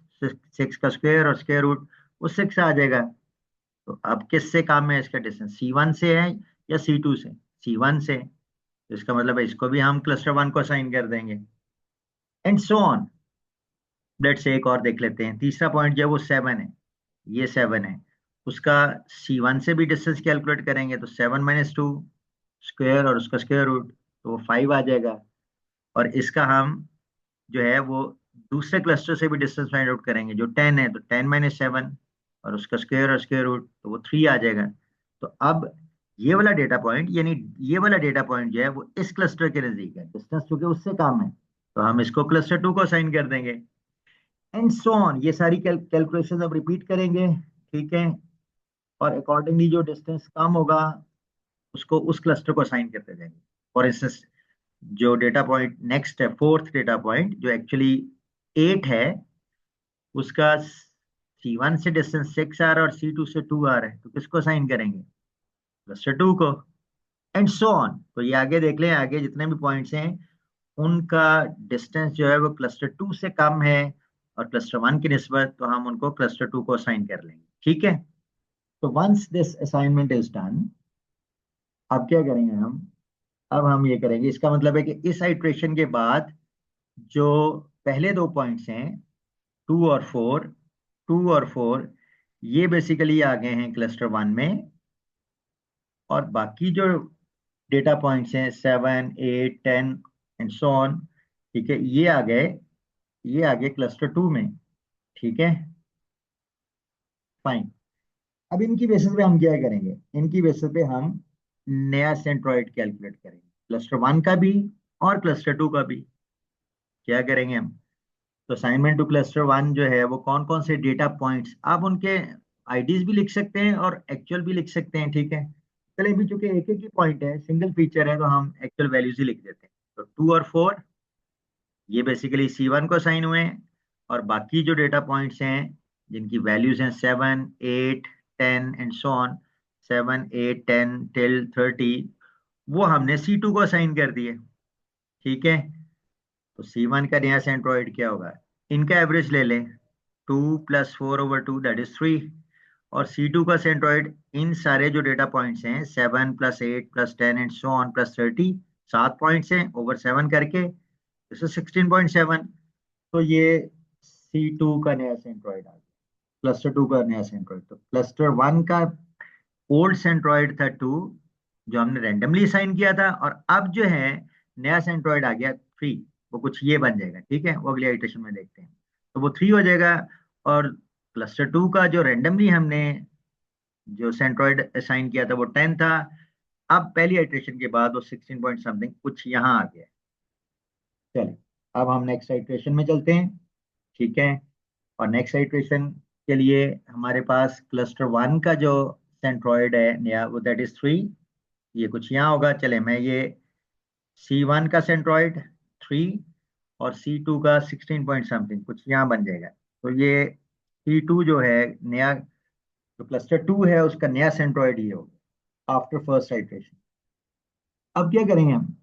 6 का स्क्वायर और स्क्वायर रूट, वो 6 आ जाएगा। तो अब किससे काम है इसका डिस्टेंस, C1 से है या C2 से? C1 से। तो इसका मतलब है इसको भी हम क्लस्टर 1 को असाइन कर देंगे, and so on. Let's say एक और देख लेते हैं। तीसरा पॉइंट जो है वो 7 है, ये 7 है, उसका C1 से भी डिस्टेंस कैलकुलेट करेंगे तो 7 - 2 स्क्वायर और उसका स्क्वायर रूट, तो वो 5 आ जाएगा। और इसका हम जो है वो दूसरे क्लस्टर से भी डिस्टेंस फाइंड आउट करेंगे, जो 10 है, तो 10 - 7 और उसका स्क्वायर और स्क्वायर रूट, तो वो 3 आ जाएगा। तो अब ये वाला डेटा पॉइंट, यानी ये वाला डेटा पॉइंट जो है वो इस क्लस्टर के नजदीक है, डिस्टेंस चूंकि उससे कम है, तो हम इसको क्लस्टर 2 को असाइन कर देंगे, एंड सो ऑन। ये सारी कैलकुलेशन अब रिपीट करेंगे, ठीक है। और अकॉर्डिंगली जो डिस्टेंस कम होगा उसको उस क्लस्टर को असाइन करते जाएंगे। फॉर इंस्टेंस, जो डेटा पॉइंट नेक्स्ट है, फोर्थ डेटा पॉइंट जो एक्चुअली 8 है, उसका C1 से डिस्टेंस 6 आ रहा है और C2 से 2 आ रहा है, तो किसको असाइन करेंगे? क्लस्टर 2 को, एंड सो ऑन। तो ये आगे देख लें, आगे जितने भी पॉइंट्स हैं उनका डिस्टेंस जो है वो क्लस्टर 2 से कम है और क्लस्टर 1 की निस्बत, तो हम उनको क्लस्टर 2 को असाइन कर लेंगे, ठीक है। तो once this assignment is done, अब क्या करेंगे हम? अब हम ये करेंगे, इसका मतलब है कि इस आइट्रेशन के बाद जो पहले दो पॉइंट्स हैं, 2 और 4, 2 और 4, ये बेसिकली आ गए हैं क्लस्टर 1 में, और बाकी जो डेटा पॉइंट्स हैं 7, 8, 10 एंड सो ऑन, ठीक है, ये आ गए क्लस्टर 2 में, ठीक है। फाइन। अब इनकी बेसिस पे हम क्या करेंगे? इनकी बेसिस पे हम नया सेंट्रोइड कैलकुलेट करेंगे, क्लस्टर 1 का भी और क्लस्टर 2 का भी। क्या करेंगे हम? तो असाइनमेंट टू क्लस्टर 1 जो है वो कौन कौन से डेटा पॉइंट्स, आप उनके आईडीज भी लिख सकते हैं और एक्चुअल भी लिख सकते हैं, ठीक है। चलिए, भी चूंकि एक एक ही पॉइंट है, सिंगल फीचर है, तो हम एक्चुअल वैल्यूज ही लिख देते हैं। तो 2 और 4 ये बेसिकली C1 को साइन हुए हैं, और बाकी जो डेटा पॉइंट्स हैं जिनकी वैल्यूज हैं 7, 8, 10 एंड सो ऑन, 7, 8, 10 टिल 30, वो हमने C2 को असाइन कर दिए, ठीक है। तो C1 का नया सेंट्रोइड क्या होगा? इनका एवरेज ले लें, 2 + 4/2 दैट इज 3। और C2 का सेंट्रोइड इन सारे जो डेटा पॉइंट्स हैं, 7 + 8 + 10 एंड सो ऑन +30, 7 पॉइंट्स हैं, ओवर 7 करके इसे 16.7। तो ये C2 का नया सेंट्रोइड आ गया, क्लस्टर 2 का नया सेंट्रोइड। तो क्लस्टर 1 का ओल्ड सेंट्रोइड था 2, जो हमने रैंडमली असाइन किया था, और अब जो है नया सेंट्रोइड आ गया 3, वो कुछ ये बन जाएगा, ठीक है, वो अगली इटरेशन में देखते हैं। तो वो 3 हो जाएगा। और क्लस्टर 2 का जो रैंडमली हमने जो सेंट्रोइड असाइन किया था वो 10 था, अब पहली इटरेशन के बाद वो 16 पॉइंट समथिंग कुछ यहाँ आ गया। चलिए, अब हम नेक्स्ट इटरेशन में चलते हैं, ठीक है। और नेक्स्ट इटरेशन के लिए हमारे पास क्लस्टर 1 का जो सेंट्रोइड है नया, वो दैट इज 3, ये कुछ यहाँ होगा। चले, मैं ये C1 का सेंट्रोइड 3 और C2 का 16 पॉइंट समथिंग कुछ यहाँ बन जाएगा। तो ये C2 जो है नया, जो क्लस्टर 2 है उसका नया सेंट्रोइड ये होगा आफ्टर फर्स्ट आइट्रेशन। अब क्या करेंगे हम?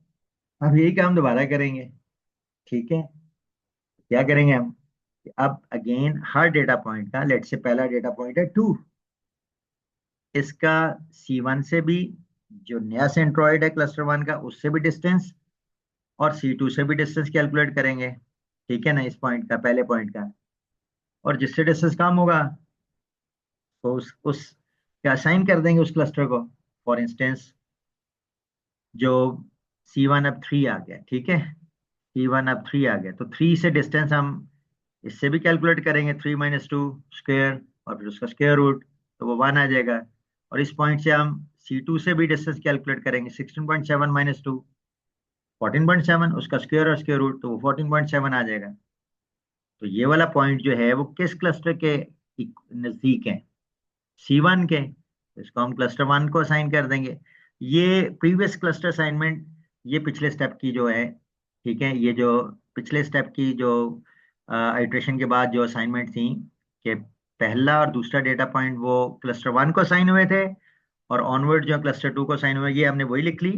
अब यही काम दोबारा करेंगे, ठीक है। क्या करेंगे हम? अब अगेन हर डेटा पॉइंट का, लेट से पहला डेटा पॉइंट है 2, इसका C1 से भी जो नया सेंट्रोइड है क्लस्टर 1 का उससे भी डिस्टेंस, और C2 से भी डिस्टेंस कैलकुलेट करेंगे, ठीक है ना, इस पॉइंट का, पहले पॉइंट का। और जिससे डिस्टेंस कम होगा तो उस क्या असाइन कर देंगे उस क्लस्टर को। फॉर इंस्टेंस, जो C1 अब 3 आ गया, ठीक है, C1 अब 3 आ गया, तो 3 से डिस्टेंस हम इससे भी कैलकुलेट करेंगे, 3 - 2 स्क्वायर और फिर उसका स्क्वायर रूट, तो वो 1 आ जाएगा। और इस पॉइंट से हम C2 से भी डिस्टेंस कैलकुलेट करेंगे, 16.7 - 2 14.7, उसका स्क्वायर और स्क्वायर रूट, तो वो 14.7 आ जाएगा। तो ये वाला पॉइंट जो है वो किस क्लस्टर के नजदीक है? C1 के, तो इसको हम क्लस्टर 1 को असाइन कर देंगे। ये प्रीवियस क्लस्टर असाइनमेंट, ये पिछले स्टेप की जो है, ठीक है, ये जो पिछले स्टेप की जो आइट्रेशन के बाद जो असाइनमेंट थी, कि पहला और दूसरा डेटा पॉइंट वो क्लस्टर 1 को असाइन हुए थे, और ऑनवर्ड जो क्लस्टर 2 को असाइन हुए, ये हमने वही लिख ली,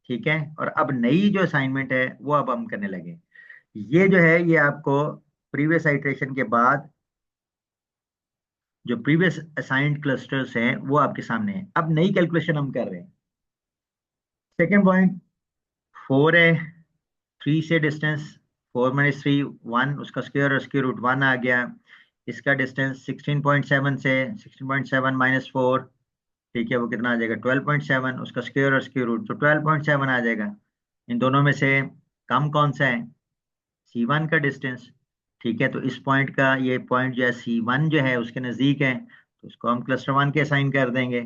ठीक है। और अब नई जो असाइनमेंट है वो अब हम करने लगे। ये जो है ये आपको प्रीवियस आइट्रेशन के बाद जो प्रीवियस असाइंड क्लस्टर्स हैं वो आपके सामने हैं। अब नई कैलकुलेशन हम कर रहे हैं। सेकेंड पॉइंट 4 है, 3 से डिस्टेंस 4 - 3 1, उसका स्क्वायर और स्क्वायर रूट 1 आ गया। इसका डिस्टेंस 16.7 से 16.7 -4, ठीक है, वो कितना आ जाएगा 12.7, उसका स्क्वायर और स्क्वायर रूट तो 12.7 आ जाएगा। इन दोनों में से कम कौन सा है? C1 का डिस्टेंस। ठीक है, तो इस पॉइंट का, ये पॉइंट जो है C1 जो है उसके नज़दीक है, तो उसको हम क्लस्टर 1 के असाइन कर देंगे।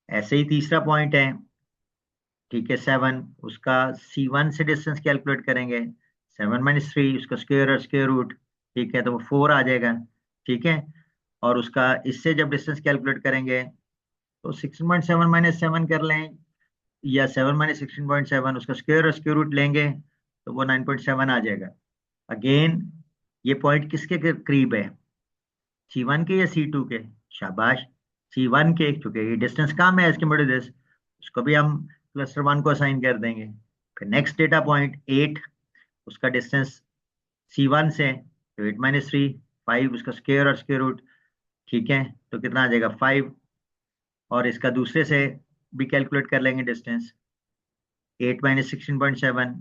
ऐसे ही तीसरा पॉइंट है, ठीक है 7, उसका C1 से डिस्टेंस कैलकुलेट करेंगे, 7 - 3, उसका स्क्वायर और स्क्वायर रूट, ठीक है, तो वो 4 आ जाएगा। ठीक है, और उसका इससे जब डिस्टेंस कैलकुलेट करेंगे तो 16.7 -7 कर लें, या 7 - 16.7, उसका स्क्वायर और स्क्वायर रूट लेंगे तो वो 9.7 आ जाएगा। अगेन ये पॉइंट किसके करीब है? C1 के या C2 के? शाबाश, C1 के, क्योंकि ये डिस्टेंस कम है इसके मिडिल दिस, उसको भी हम क्लस्टर 1 को असाइन कर देंगे। फिर नेक्स्ट डेटा पॉइंट 8, उसका डिस्टेंस C1 से, तो 8 - 3 5, उसका स्क्वायर और स्क्वायर रूट, ठीक है, तो कितना आ जाएगा 5। और इसका दूसरे से भी कैलकुलेट कर लेंगे डिस्टेंस, 8 - 16.7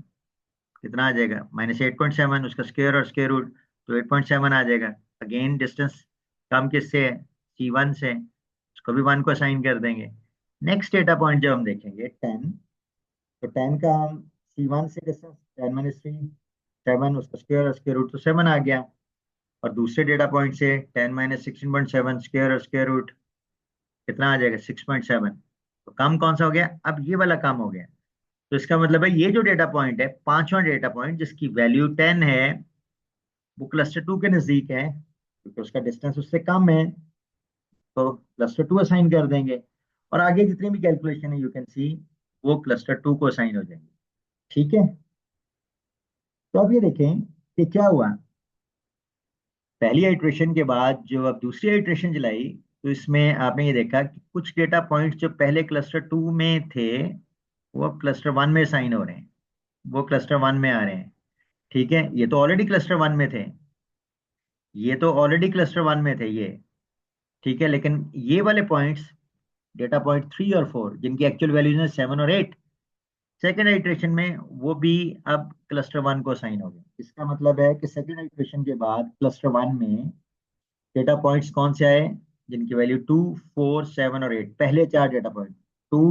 कितना आ जाएगा -8.7, उसका स्क्वायर और स्क्वायर रूट तो 8.7 आ जाएगा। अगेन डिस्टेंस कम किससे है? C1 से, उसको भी 1 को असाइन कर देंगे। नेक्स्ट डेटा पॉइंट जब हम देखेंगे 10, तो 10 का हम C1 से डिस्टेंस 10 - 3 7, उसका स्क्वायर और स्क्वायर रूट तो 7 आ गया। और दूसरे डेटा पॉइंट से 10 - 16.7 स्क्वायर और स्क्वायर रूट कितना आ जाएगा 6.7। तो कम कौन सा हो गया? अब ये वाला कम हो गया। तो इसका मतलब है ये जो डेटा पॉइंट है, पांचवा डेटा पॉइंट जिसकी वैल्यू 10 है, वो क्लस्टर 2 के नजदीक है, क्योंकि उसका डिस्टेंस उससे कम है, तो क्लस्टर 2 असाइन कर देंगे। और आगे जितनी भी कैलकुलेशन है यू कैन सी, वो क्लस्टर 2 को असाइन हो जाएंगे। ठीक है, तो अब ये देखें कि क्या हुआ। पहली आइट्रेशन के बाद जो अब दूसरी आइट्रेशन चलाई, तो इसमें आपने ये देखा कि कुछ डेटा पॉइंट्स जो पहले क्लस्टर 2 में थे वो अब क्लस्टर 1 में असाइन हो रहे हैं, वो क्लस्टर 1 में आ रहे हैं। ठीक है, ये तो ऑलरेडी क्लस्टर 1 में थे, ये तो ऑलरेडी क्लस्टर 1 में थे ये। ठीक है, लेकिन ये वाले पॉइंट्स, डेटा पॉइंट 3 और 4, जिनकी एक्चुअल वैल्यूज है 7 और 8, सेकेंड आइट्रेशन में वो भी अब क्लस्टर 1 को असाइन हो गए। इसका मतलब है कि सेकेंड आइट्रेशन के बाद क्लस्टर 1 में डेटा पॉइंट्स कौन से आए? जिनकी वैल्यू 2 4 7 और 8, पहले चार डेटा पॉइंट 2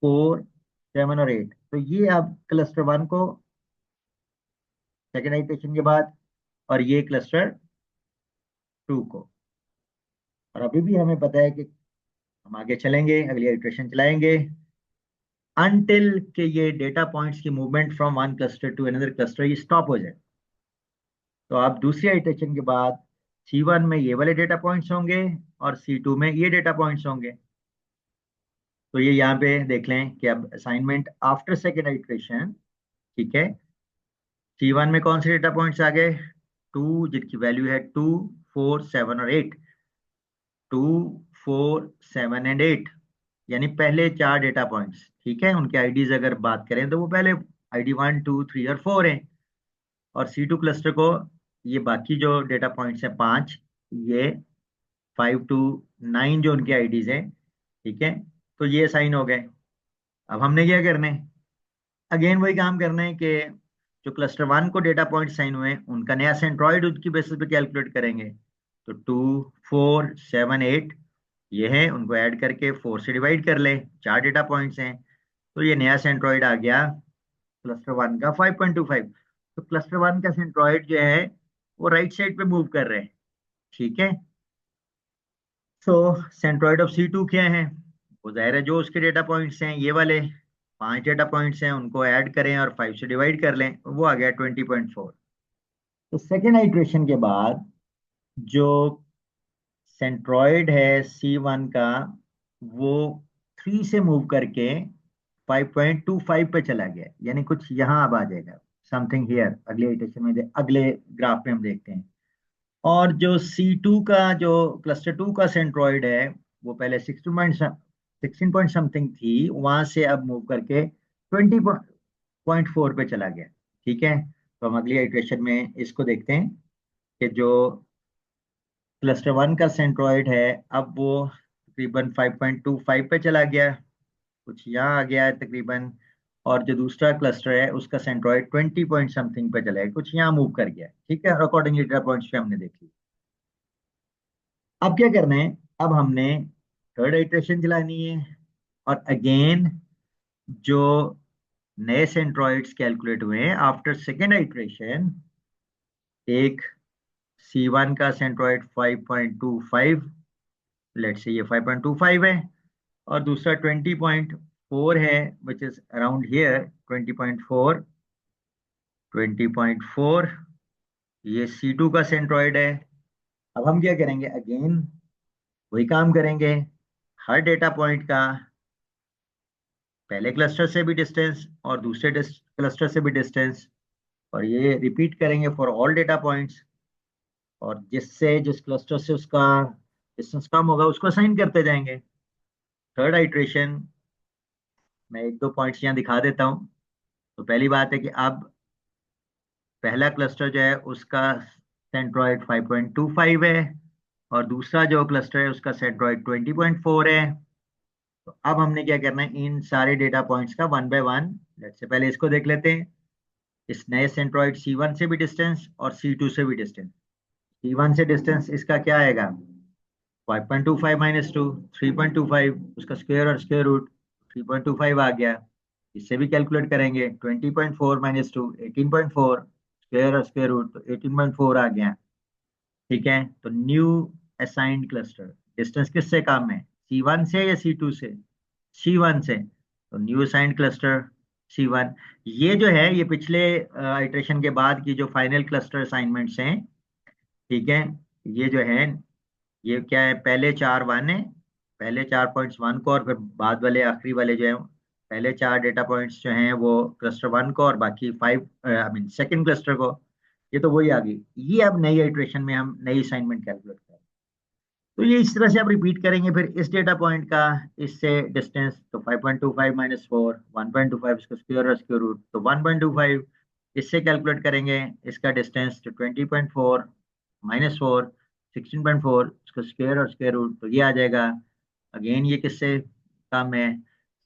4 7 और 8, तो ये अब क्लस्टर 1 को सेकेंड आइट्रेशन के बाद, और ये क्लस्टर 2 को। और अभी भी हमें पता है कि हम आगे चलेंगे, अगली आइट्रेशन चलाएंगे अनटिल के ये डेटा पॉइंट्स की movement from one cluster to another cluster ये स्टॉप हो जाए। तो आप दूसरी आइट्रेशन के बाद C1 में ये वाले डेटा पॉइंट्स होंगे और C2 में ये डेटा पॉइंट्स होंगे। तो ये यहाँ पे देख लें कि अब असाइनमेंट आफ्टर सेकेंड आइट्रेशन, ठीक है, C1 में कौन से डेटा पॉइंट्स आ गए? 2, जिनकी वैल्यू है 2 4 7 और 8, 2 4 7 एंड 8, यानी पहले चार डेटा पॉइंट्स। ठीक है, उनके आईडीज अगर बात करें तो वो पहले ID 1 2 3 और 4 हैं। और C2 क्लस्टर को ये बाकी जो डेटा पॉइंट्स हैं 5, ये 5 to 9 जो उनके आईडीज हैं, ठीक है, तो ये साइन हो गए। अब हमने क्या करना है? अगेन वही काम करना है कि जो क्लस्टर 1 को डेटा पॉइंट साइन हुए हैं उनका नया सेंट्रॉइड उसकी बेसिस पे कैलकुलेट करेंगे। तो 2 4 7 8 ये है, उनको ऐड करके 4 से डिवाइड कर ले, चार डेटा पॉइंट्स हैं, तो ये नया सेंट्रॉइड आ गया क्लस्टर 1 का 5.25। तो क्लस्टर 1 का सेंट्रॉइड जो है वो राइट साइड पे मूव कर रहे हैं। ठीक है, सो सेंट्रॉइड ऑफ C2 क्या है? वो जाहिर है जो उसके डेटा पॉइंट्स हैं ये वाले, पांच डेटा पॉइंट्स हैं, उनको ऐड करें और 5 से डिवाइड कर लें, वो आ गया 20.4। तो सेकेंड आइट्रेशन के बाद जो सेंट्रॉइड है C1 का, वो 3 से मूव करके 5.25 पे चला गया, यानी कुछ यहाँ अब आ जाएगा, समथिंग हियर। अगले इटरेशन में अगले ग्राफ में हम देखते हैं। और जो C2 का जो क्लस्टर 2 का सेंट्रॉइड है, वो पहले 16 पॉइंट समथिंग थी, वहां से अब मूव करके 20.4 पे चला गया। ठीक है, तो हम अगली इटरेशन में इसको देखते हैं कि जो क्लस्टर 1 का सेंट्रॉइड है, अब वो तकरीबन 5.25 पे चला गया, कुछ यहाँ आ गया है तकरीबन। और जो दूसरा क्लस्टर है उसका सेंट्रॉइड 20 पॉइंट समथिंग पे चला है, कुछ यहाँ मूव कर गया है, ठीक है। अकॉर्डिंगली डेटा पॉइंट्स पे हमने देख लिया। अब क्या करना है, अब हमने थर्ड इटरेशन चलानी है, और अगेन जो नए सेंट्रॉइड्स कैलकुलेट हुए हैं आफ्टर सेकेंड आइट्रेशन, एक C1 का सेंट्रॉइड 5.25, लेट से ये 5.25 है, और दूसरा 20.4 है, विच इज अराउंड हियर 20.4, 20.4, ये C2 का सेंट्रॉइड है। अब हम क्या करेंगे, अगेन वही काम करेंगे, हर डेटा पॉइंट का पहले क्लस्टर से भी डिस्टेंस और दूसरे क्लस्टर से भी डिस्टेंस, और ये रिपीट करेंगे फॉर ऑल डेटा पॉइंट्स। और जिस क्लस्टर से उसका डिस्टेंस कम होगा उसको असाइन करते जाएंगे। थर्ड आइट्रेशन मैं एक दो पॉइंट्स यहाँ दिखा देता हूँ। तो पहली बात है कि अब पहला क्लस्टर जो है उसका सेंट्रॉइड 5.25 है, और दूसरा जो क्लस्टर है उसका सेंट्रॉइड 20.4 है। तो अब हमने क्या करना है, इन सारे डेटा पॉइंट्स का one by one, let's say पहले इसको देख लेते हैं। इस नए सेंट्रॉइड C1 से भी डिस्टेंस और C2 से भी डिस्टेंस। C1 से डिस्टेंस इसका क्या आएगा, 5.25 माइनस टू, 3.25, उसका स्क्वायर और स्क्वायर रूट 3.25 आ गया। इससे भी कैलकुलेट करेंगे, 20.4 माइनस टू 18.4, स्क्वायर और स्क्वायर रूट तो 18.4 आ गया। ठीक है, तो न्यू असाइंड क्लस्टर डिस्टेंस किससे कम है, C1 से या C2 से, C1 से। तो न्यू असाइंड क्लस्टर C1। ये जो है ये पिछले आइट्रेशन के बाद की जो फाइनल क्लस्टर असाइनमेंट्स हैं, ठीक है। ये जो है ये क्या है, पहले चार वन है, पहले 4 पॉइंट्स वन को, और फिर बाद वाले आखिरी वाले जो है पहले चार डेटा पॉइंट्स जो हैं वो क्लस्टर 1 को, और बाकी 5 आई मीन सेकंड क्लस्टर को। ये तो वही आ गई। ये अब नई इटरेशन में हम नई असाइनमेंट कैलकुलेट करें। तो ये इस तरह से आप रिपीट करेंगे फिर इस डेटा पॉइंट का इससे डिस्टेंस, तो 5.25 माइनस 4, 1.25 इसका स्क्वायर और स्क्वायर रूट तो 1.25, इससे कैलकुलेट करेंगे इसका डिस्टेंस, तो 20.4 माइनस 4, 16.4 इसका स्क्वायर और स्क्वायर रूट तो ये आ जाएगा। अगेन ये किससे कम है,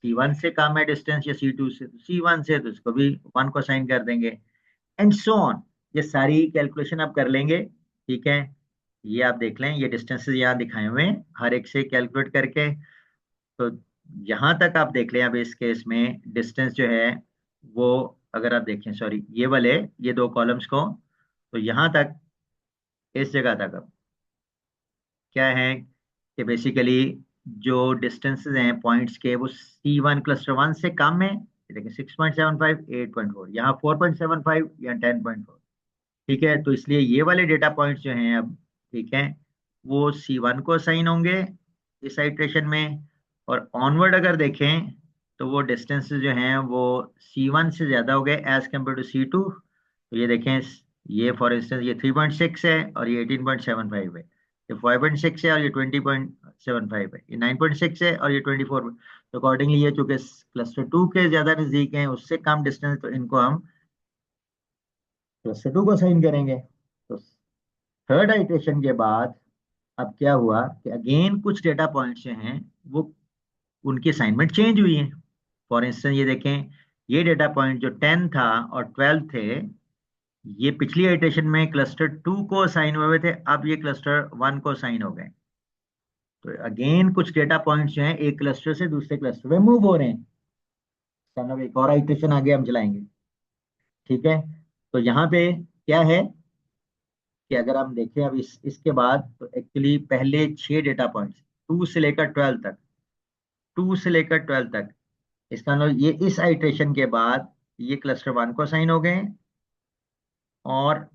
C1 से कम है डिस्टेंस या C2 से, तो C1 से, तो इसको भी 1 को साइन कर देंगे, एंड सो ऑन। ये सारी कैलकुलेशन आप कर लेंगे, ठीक है। ये आप देख लें, ये डिस्टेंसेस यहाँ दिखाए हुए हैं हर एक से कैलकुलेट करके। तो यहाँ तक आप देख लें, अब इस केस में डिस्टेंस जो है वो, अगर आप देखें, सॉरी ये वाले, ये दो कॉलम्स को, तो यहाँ तक इस जगह तक अब क्या है कि बेसिकली जो डिस्टेंसेस हैं पॉइंट्स के वो C1 क्लस्टर 1 से कम है। ये देखिए 6.75, 8.4, यहाँ 4.75, यहाँ 10.4। ठीक है, तो इसलिए ये वाले डेटा पॉइंट्स जो हैं अब, ठीक है, वो C1 को असाइन होंगे इस आइट्रेशन में। और ऑनवर्ड अगर देखें तो वो डिस्टेंसेस जो हैं वो C1 से ज़्यादा हो गए एज कम्पेयर टू C2। तो ये देखें, ये फॉर इंस्टेंस ये 3.6 है और ये 18.75 है, ये 5.6 है और ये 20.75 है, ये 9.6 है और ये 24। तो अकॉर्डिंगली ये चूंकि क्लस्टर 2 के ज़्यादा नज़दीक हैं, उससे कम डिस्टेंस, तो इनको हम क्लस्टर 2 को असाइन करेंगे। तो थर्ड आइट्रेशन के बाद अब क्या हुआ कि अगेन कुछ डेटा पॉइंट्स जो हैं वो उनकी असाइनमेंट चेंज हुई है। फॉर इंस्टेंस ये देखें, ये डेटा पॉइंट जो 10 था और 12 थे, ये पिछली आइट्रेशन में क्लस्टर 2 को असाइन हुए थे, अब ये क्लस्टर 1 को असाइन हो गए। तो अगेन कुछ डेटा पॉइंट्स जो हैं एक क्लस्टर से दूसरे क्लस्टर में मूव हो रहे हैं। अब एक और आइट्रेशन आगे हम चलाएंगे, ठीक है। तो यहाँ पे क्या है कि अगर हम देखें अब इसके बाद, तो एक्चुअली पहले 6 डेटा पॉइंट्स 2 से लेकर 12 तक, 2 से लेकर 12 तक, इसका मतलब ये इस आइट्रेशन के बाद ये क्लस्टर 1 को साइन हो गए हैं, और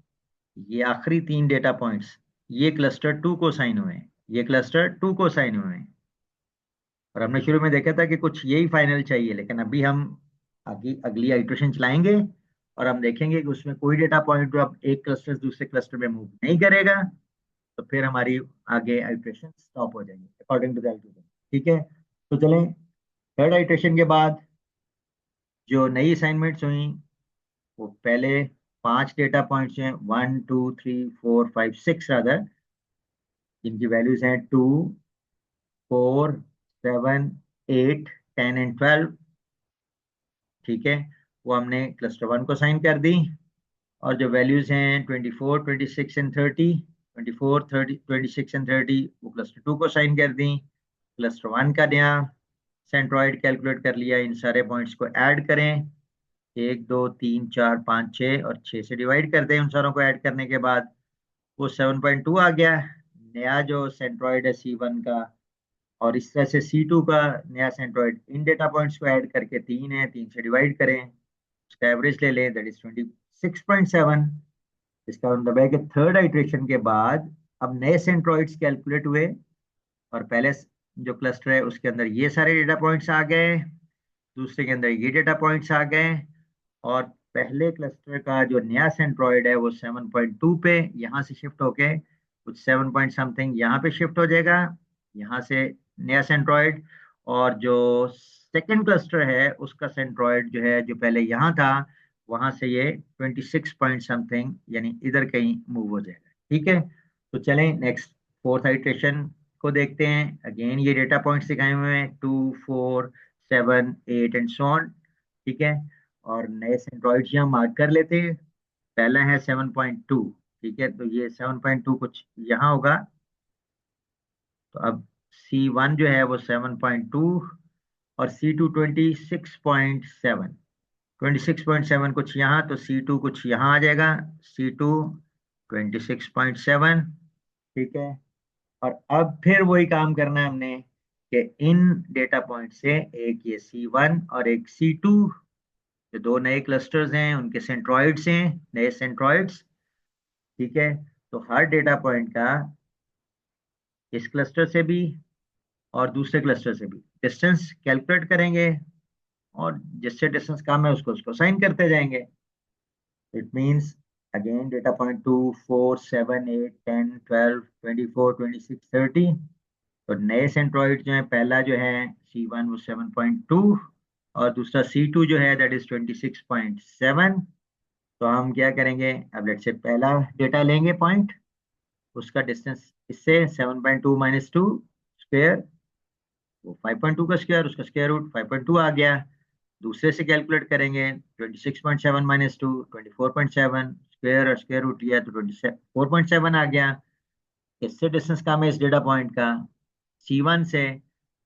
ये आखिरी 3 डेटा पॉइंट्स ये क्लस्टर 2 को साइन हुए हैं, ये क्लस्टर 2 को साइन हुए हैं। और हमने शुरू में देखा था कि कुछ यही फाइनल चाहिए, लेकिन अभी हम आगे अगली आइट्रेशन चलाएंगे और हम देखेंगे कि उसमें कोई डेटा पॉइंट जो अब एक क्लस्टर से दूसरे क्लस्टर में मूव नहीं करेगा, तो फिर हमारी आगे आइट्रेशन स्टॉप हो जाएंगे अकॉर्डिंग टू द एल्गोरिथम। ठीक है, तो चलें थर्ड आइट्रेशन के बाद जो नई असाइनमेंट्स हुई, वो पहले 5 डेटा पॉइंट्स हैं, 1 2 3 4 5 6 रादर, जिनकी वैल्यूज हैं 2, 4, 7, 8, 10 एंड 12। ठीक है, वो हमने क्लस्टर 1 को साइन कर दी। और जो वैल्यूज हैं 24, 26 एंड 30, 24, 30, 26 एंड 30 वो क्लस्टर 2 को साइन कर दी। क्लस्टर 1 का नया सेंट्रॉइड कैलकुलेट कर लिया। इन सारे पॉइंट्स को ऐड करें, 1, 2, 3, 4, 5, 6 और 6 से डिवाइड कर दें। उन सारों को ऐड करने के बाद वो 7.2 आ गया, नया जो सेंट्रॉइड है C1 का। और इस तरह से C2 का नया सेंट्रॉइड। इन डेटा पॉइंट्स को ऐड करके 3 है, 3 से डिवाइड करें, उसका एवरेज ले लें, दैट इज 26.7। इसका मतलब है कि थर्ड आइट्रेशन के बाद अब नए सेंट्रॉइड्स कैलकुलेट हुए, और पहले जो क्लस्टर है उसके अंदर ये सारे डेटा पॉइंट्स आ गए, दूसरे के अंदर ये डेटा पॉइंट्स आ गए। और पहले क्लस्टर का जो नया सेंट्रॉइड है वो 7.2 पे यहाँ से शिफ्ट होके कुछ 7 पॉइंट समथिंग यहाँ पे शिफ्ट हो जाएगा, यहाँ से नया सेंट्रॉइड। और जो सेकंड क्लस्टर है उसका सेंट्रॉइड जो है, जो पहले यहाँ था, वहां से ये 26 पॉइंट समथिंग यानी इधर कहीं मूव हो जाएगा। ठीक है, तो चलें नेक्स्ट फोर्थ आइट्रेशन को देखते हैं। अगेन ये डेटा पॉइंट्स दिखाए हुए हैं 2, 4, 7, 8 एंड सो ऑन। ठीक है, और नए सेंट्रॉइड्स यहाँ मार्क कर लेते हैं। पहला है 7.2। ठीक है, तो ये 7.2 कुछ यहाँ होगा। तो अब C1 जो है वो 7.2 और C2 26.7। 26.7 कुछ यहाँ, तो C2 कुछ यहाँ आ जाएगा, C2 26.7। ठीक है, और अब फिर वही काम करना है हमने कि इन डेटा पॉइंट से एक ये C1 और एक C2 जो दो नए क्लस्टर्स हैं उनके सेंट्रॉइड्स हैं, नए सेंट्रॉइड्स। ठीक है, तो हर डेटा पॉइंट का इस क्लस्टर से भी और दूसरे क्लस्टर से भी डिस्टेंस कैलकुलेट करेंगे, और जिससे डिस्टेंस कम है उसको उसको साइन करते जाएंगे। It means again data point 2, 4, 7, 8, 10, 12, 24, 26, 30। तो नए सेंट्रॉइड जो है, पहला जो है C1 वो 7.2 और दूसरा C2 जो है दैट इज 26.7। तो हम क्या करेंगे, अब लेट से पहला डेटा लेंगे पॉइंट, उसका डिस्टेंस इससे 7.2 माइनस 2 स्क्वायर, वो 5.2 का स्क्वायर, उसका स्क्वायर रूट 5.2 आ गया। दूसरे से कैलकुलेट करेंगे 26.7 माइनस 2, 24.7 स्क्वायर, और स्क्वायर रूट लिया तो 24.7 आ गया। इससे डिस्टेंस कम है इस डेटा पॉइंट का C1 से,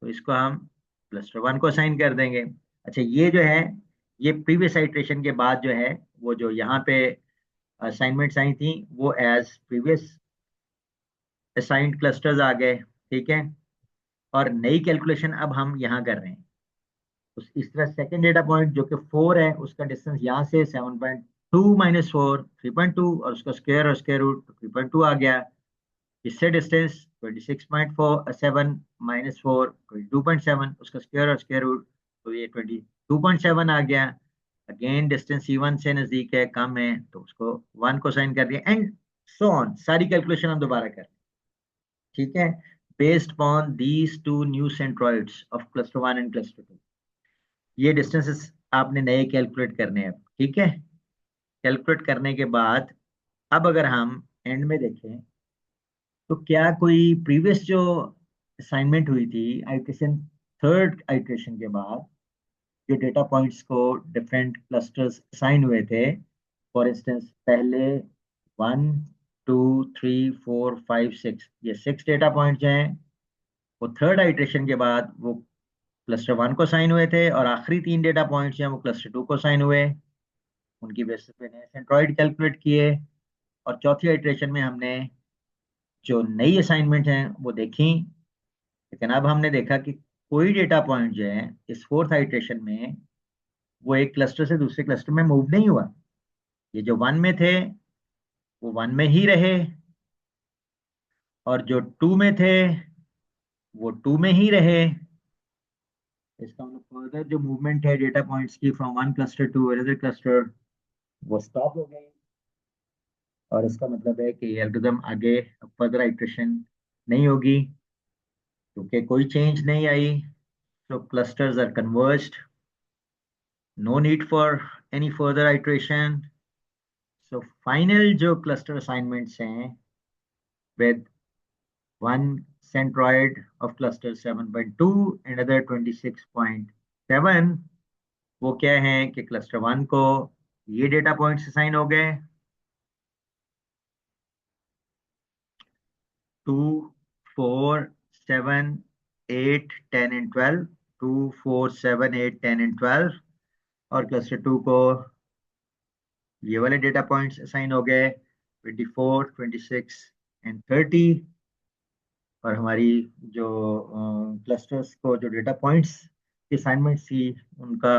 तो इसको हम क्लस्टर 1 को असाइन कर देंगे। अच्छा, ये जो है ये प्रीवियस आइट्रेशन के बाद जो है, वो जो यहाँ पे असाइनमेंट्स आई थी वो एज प्रीवियस असाइंड क्लस्टर्स आ गए। ठीक है, और नई कैलकुलेशन अब हम यहाँ कर रहे हैं। उस इस तरह सेकंड डेटा पॉइंट जो कि 4 है, उसका डिस्टेंस यहाँ से 7.2 माइनस 4 3.2, और उसका स्क्वायर और स्क्वायर रूट 3.2 आ गया। इससे डिस्टेंस 26.47 माइनस 4 22.7, उसका स्क्वायर और स्क्वायर रूट, तो ये 22.7 आ गया। अगेन डिस्टेंस C1 से नजदीक है, कम है, तो उसको 1 को साइन कर दिया, एंड सो ऑन। सारी कैलकुलेशन हम दोबारा कर। ठीक है, based upon these two new centroids of cluster 1 and cluster 2, ये डिस्टेंसेस आपने नए कैलकुलेट करने हैं। ठीक है, कैलकुलेट करने के बाद अब अगर हम एंड में देखें तो क्या कोई प्रीवियस जो असाइनमेंट हुई थी आइट्रेशन, थर्ड आइट्रेशन के बाद जो डेटा पॉइंट्स को डिफरेंट क्लस्टर्स असाइन हुए थे, फॉर इंस्टेंस पहले 1, 2, 3, 4, 5, 6, ये 6 डेटा पॉइंट्स हैं, वो थर्ड आइट्रेशन के बाद वो क्लस्टर 1 को साइन हुए थे, और आखिरी 3 डेटा पॉइंट्स हैं वो क्लस्टर 2 को साइन हुए। उनकी बेसिस पे नए सेंट्रॉइड कैलकुलेट किए, और चौथी आइट्रेशन में हमने जो नई असाइनमेंट हैं वो देखी। लेकिन अब हमने देखा कि कोई डेटा पॉइंट जो है इस फोर्थ आइट्रेशन में वो एक क्लस्टर से दूसरे क्लस्टर में मूव नहीं हुआ। ये जो 1 में थे वो 1 में ही रहे, और जो 2 में थे वो 2 में ही रहे। इसका मतलब फर्दर जो मूवमेंट है डेटा पॉइंट्स की from one cluster to another cluster वो स्टॉप हो गई। और इसका मतलब है कि एल्गोरिथम आगे फर्दर आइट्रेशन नहीं होगी, क्योंकि कोई चेंज नहीं आई। So clusters are converged. No need for any further iteration. So final जो cluster assignments हैं with one centroid of cluster 7.2 and other 26.7, वो क्या है कि क्लस्टर 1 को ये डेटा पॉइंट्स असाइन हो गए, 2, 4, 7, 8, 10 एंड 12, 2, 4, 7, 8, 10 एंड 12, और क्लस्टर 2 को ये वाले डेटा पॉइंट्स असाइन हो गए, 24, 26 एंड 30। और हमारी जो क्लस्टर्स को जो डेटा पॉइंट्स की असाइनमेंट थी उनका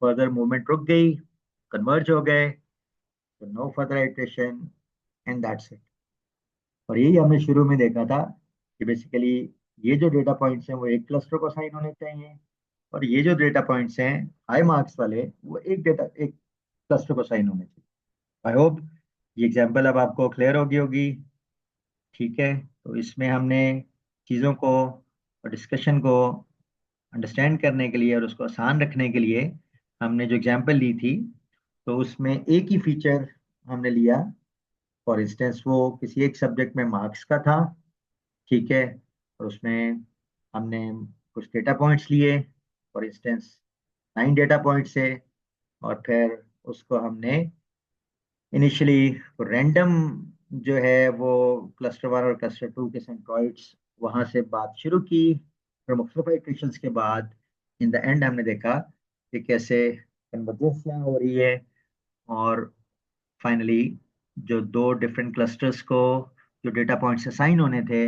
फर्दर मूवमेंट रुक गई, कन्वर्ज हो गए, तो no further iteration and that's it. और यही हमने शुरू में देखा था कि बेसिकली ये जो डेटा पॉइंट्स हैं वो एक क्लस्टर को असाइन होने चाहिए, और ये जो डेटा पॉइंट्स हैं हाई मार्क्स वाले वो एक क्लस्टर को असाइन होने चाहिए। आई होप ये एग्जांपल अब आपको क्लियर होगी होगी। ठीक है, तो इसमें हमने चीज़ों को और डिस्कशन को अंडरस्टैंड करने के लिए और उसको आसान रखने के लिए हमने जो एग्जांपल ली थी, तो उसमें एक ही फीचर हमने लिया। फॉर इंस्टेंस वो किसी एक सब्जेक्ट में मार्क्स का था, ठीक है, और उसमें हमने कुछ डेटा पॉइंट्स लिए, फॉर इंस्टेंस 9 डेटा पॉइंट्स से, और फिर उसको हमने इनिशियली रैंडम जो है वो क्लस्टर 1 और क्लस्टर 2 के सेंट्रॉइड्स वहां से बात शुरू की। फिर मुख्तलिफ इटरेशंस के बाद इन द एंड हमने देखा कि कैसे कन्वर्जेंस यहाँ हो रही है, और फाइनली जो दो डिफरेंट क्लस्टर्स को जो डेटा पॉइंट्स असाइन होने थे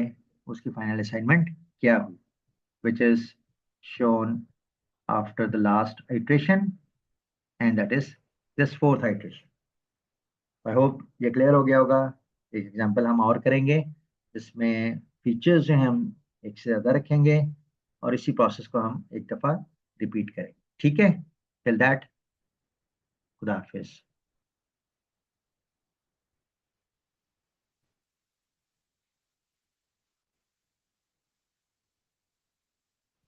उसकी फाइनल असाइनमेंट क्या हुई, which is shown after the last iteration, and that is this fourth iteration। I hope ये क्लियर हो गया होगा। एक एग्जांपल हम और करेंगे जिसमें फीचर्स जो हैं हम एक से ज़्यादा रखेंगे, और इसी प्रोसेस को हम एक दफ़ा रिपीट करेंगे। ठीक है, टिल दैट, खुदा हाफिज।